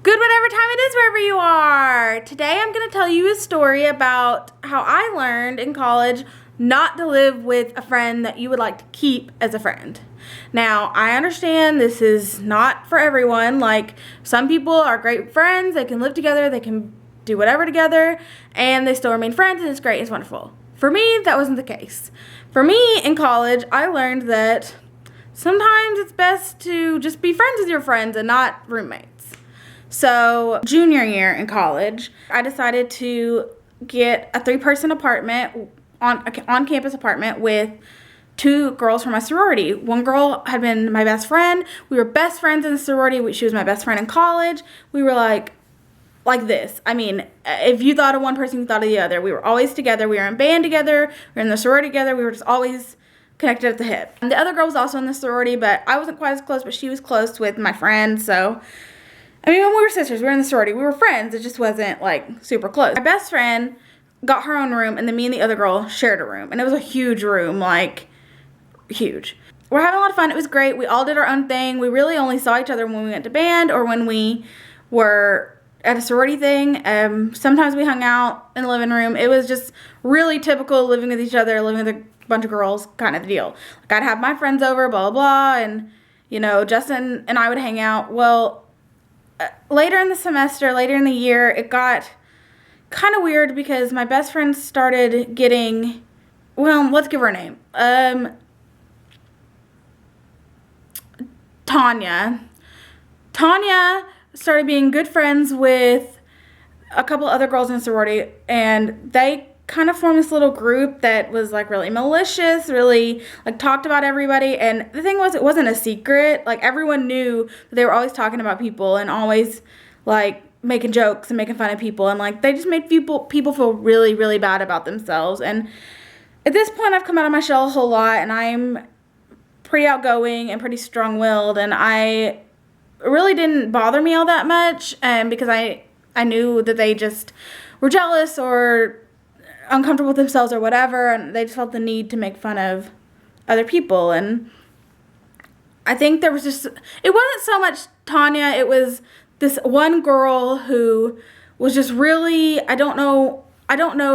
Good whatever time it is wherever you are. Today I'm going to tell you a story about how I learned in college not to live with a friend that you would like to keep as a friend. Now, I understand this is not for everyone. Like, some people are great friends, they can live together, they can do whatever together, and they still remain friends, and it's great, it's wonderful. For me, that wasn't the case. For me, in college, I learned that sometimes it's best to just be friends with your friends and not roommates. So, junior year in college, I decided to get a 3-person apartment, on-campus apartment with 2 girls from my sorority. One girl had been my best friend. We were best friends in the sorority. She was my best friend in college. We were like this. I mean, if you thought of one person, you thought of the other. We were always together. We were in band together. We were in the sorority together. We were just always connected at the hip. And the other girl was also in the sorority, but I wasn't quite as close, but she was close with my friend, so I mean, when we were sisters, we were in the sorority, we were friends, it just wasn't, like, super close. My best friend got her own room, and then me and the other girl shared a room, and it was a huge room, like, huge. We're having a lot of fun, it was great, we all did our own thing, we really only saw each other when we went to band, or when we were at a sorority thing. Sometimes we hung out in the living room. It was just really typical living with each other, living with a bunch of girls kind of deal. Like, I'd have my friends over, blah, blah, blah, and, you know, Justin and I would hang out. Well, later in the semester, later in the year, it got kind of weird because my best friend started getting, well, let's give her a name. Tanya. Tanya started being good friends with a couple other girls in the sorority, and they kind of formed this little group that was like really malicious, really like talked about everybody. And the thing was, it wasn't a secret. Like, everyone knew that they were always talking about people and always like making jokes and making fun of people, and like they just made people feel really, really bad about themselves. And at this point, I've come out of my shell a whole lot, and I'm pretty outgoing and pretty strong-willed, and it really didn't bother me all that much, because I knew that they just were jealous or uncomfortable with themselves or whatever, and they just felt the need to make fun of other people. And I think there was just, it wasn't so much Tanya, it was this one girl who was just really, I don't know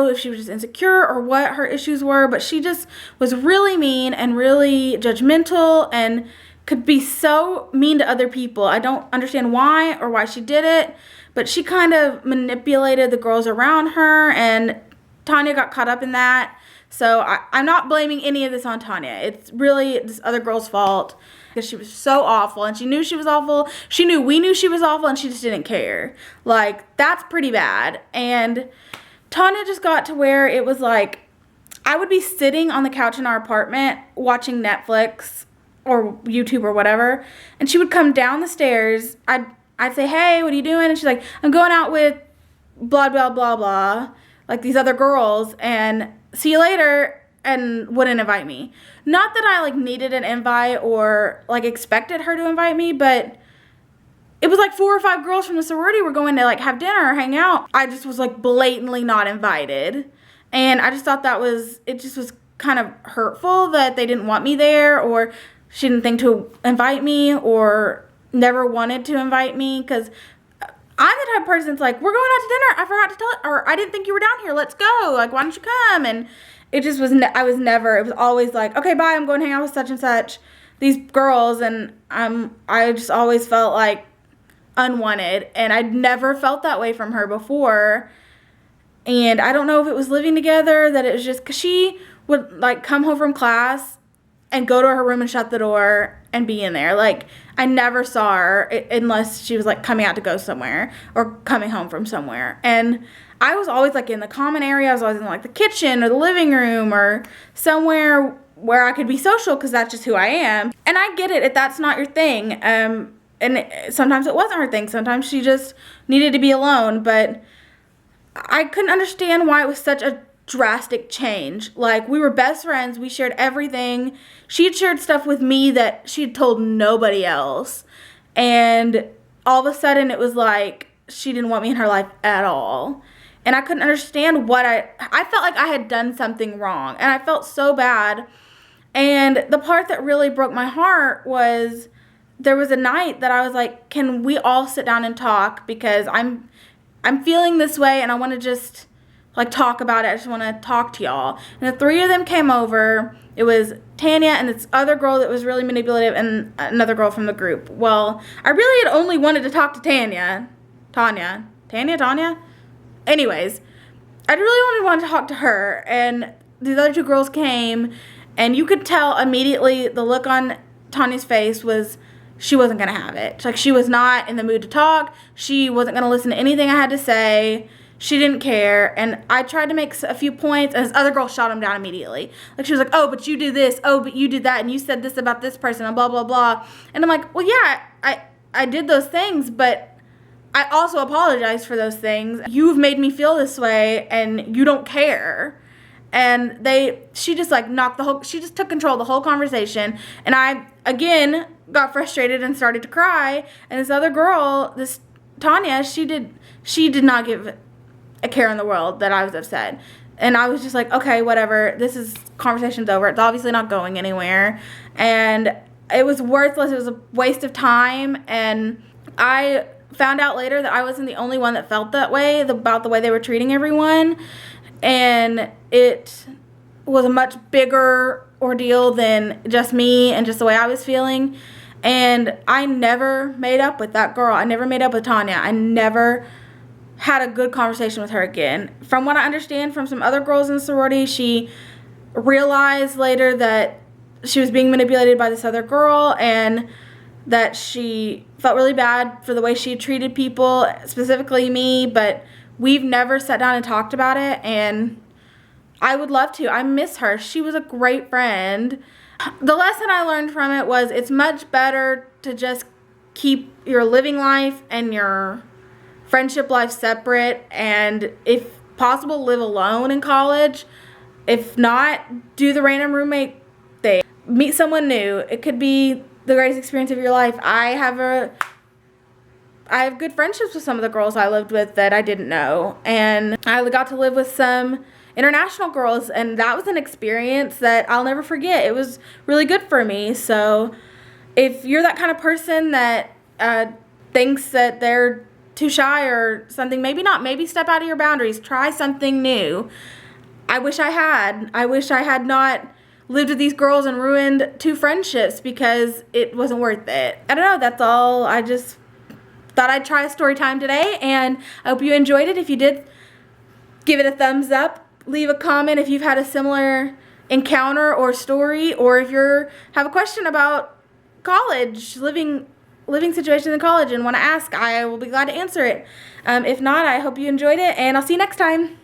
if she was just insecure or what her issues were, but she just was really mean and really judgmental and could be so mean to other people. I don't understand why or why she did it, but she kind of manipulated the girls around her, and Tanya got caught up in that. So I'm not blaming any of this on Tanya. It's really this other girl's fault, because she was so awful, and she knew she was awful. She knew we knew she was awful, and she just didn't care. Like, that's pretty bad. And Tanya just got to where it was like, I would be sitting on the couch in our apartment watching Netflix or YouTube or whatever, and she would come down the stairs. I'd say, hey, what are you doing? And she's like, I'm going out with blah, blah, blah, blah, like these other girls, and see you later, and wouldn't invite me. Not that I like needed an invite or like expected her to invite me, but it was like 4 or 5 girls from the sorority were going to like have dinner or hang out. I just was like blatantly not invited, and I just thought it just was kind of hurtful that they didn't want me there, or she didn't think to invite me, or never wanted to invite me, because I'm the type of person that's like, we're going out to dinner, I forgot to tell it, or I didn't think you were down here, let's go, like, why don't you come? And it just was, it was always like, okay, bye, I'm going to hang out with such and such, these girls, and I just always felt like unwanted, and I'd never felt that way from her before. And I don't know if it was living together, that it was just, because she would like come home from class and go to her room and shut the door and be in there. Like, I never saw her unless she was like coming out to go somewhere or coming home from somewhere. And I was always like in the common area. I was always in like the kitchen or the living room or somewhere where I could be social, because that's just who I am. And I get it if that's not your thing. And sometimes it wasn't her thing. Sometimes she just needed to be alone. But I couldn't understand why it was such a drastic change. Like, we were best friends, we shared everything. She had shared stuff with me that she had told nobody else, and all of a sudden it was like she didn't want me in her life at all. And I couldn't understand what I felt like I had done something wrong, and I felt so bad. And the part that really broke my heart was there was a night that I was like, can we all sit down and talk, because I'm feeling this way and I want to just like talk about it. I just want to talk to y'all. And the 3 of them came over. It was Tanya and this other girl that was really manipulative and another girl from the group. Well, I really had only wanted to talk to Tanya. Anyways, I really only wanted to talk to her, and these other 2 girls came, and you could tell immediately the look on Tanya's face was she wasn't going to have it. Like, she was not in the mood to talk. She wasn't going to listen to anything I had to say. She didn't care, and I tried to make a few points, and this other girl shot him down immediately. Like, she was like, oh, but you do this, oh, but you do that, and you said this about this person, and blah, blah, blah. And I'm like, well, yeah, I did those things, but I also apologize for those things. You've made me feel this way, and you don't care. And she just like she just took control of the whole conversation, and I, again, got frustrated and started to cry. And this other girl, this Tanya, she did not give a care in the world that I was upset. And I was just like, okay, whatever, conversation's over. It's obviously not going anywhere. And it was worthless. It was a waste of time. And I found out later that I wasn't the only one that felt that way about the way they were treating everyone. And it was a much bigger ordeal than just me and just the way I was feeling. And I never made up with that girl. I never made up with Tanya. I never had a good conversation with her again. From what I understand from some other girls in the sorority, she realized later that she was being manipulated by this other girl, and that she felt really bad for the way she treated people, specifically me, but we've never sat down and talked about it, and I would love to. I miss her. She was a great friend. The lesson I learned from it was it's much better to just keep your living life and your friendship life separate, and if possible, live alone in college. If not, do the random roommate thing. Meet someone new. It could be the greatest experience of your life. I have good friendships with some of the girls I lived with that I didn't know, and I got to live with some international girls, and that was an experience that I'll never forget. It was really good for me. So if you're that kind of person that thinks that they're too shy or something, maybe step out of your boundaries. Try something new. I wish I had not lived with these girls and ruined 2 friendships because it wasn't worth it. I don't know, that's all. I just thought I'd try a story time today, and I hope you enjoyed it. If you did, give it a thumbs up. Leave a comment if you've had a similar encounter or story, or if you have a question about college, living situations in college and want to ask, I will be glad to answer it. If not, I hope you enjoyed it, and I'll see you next time.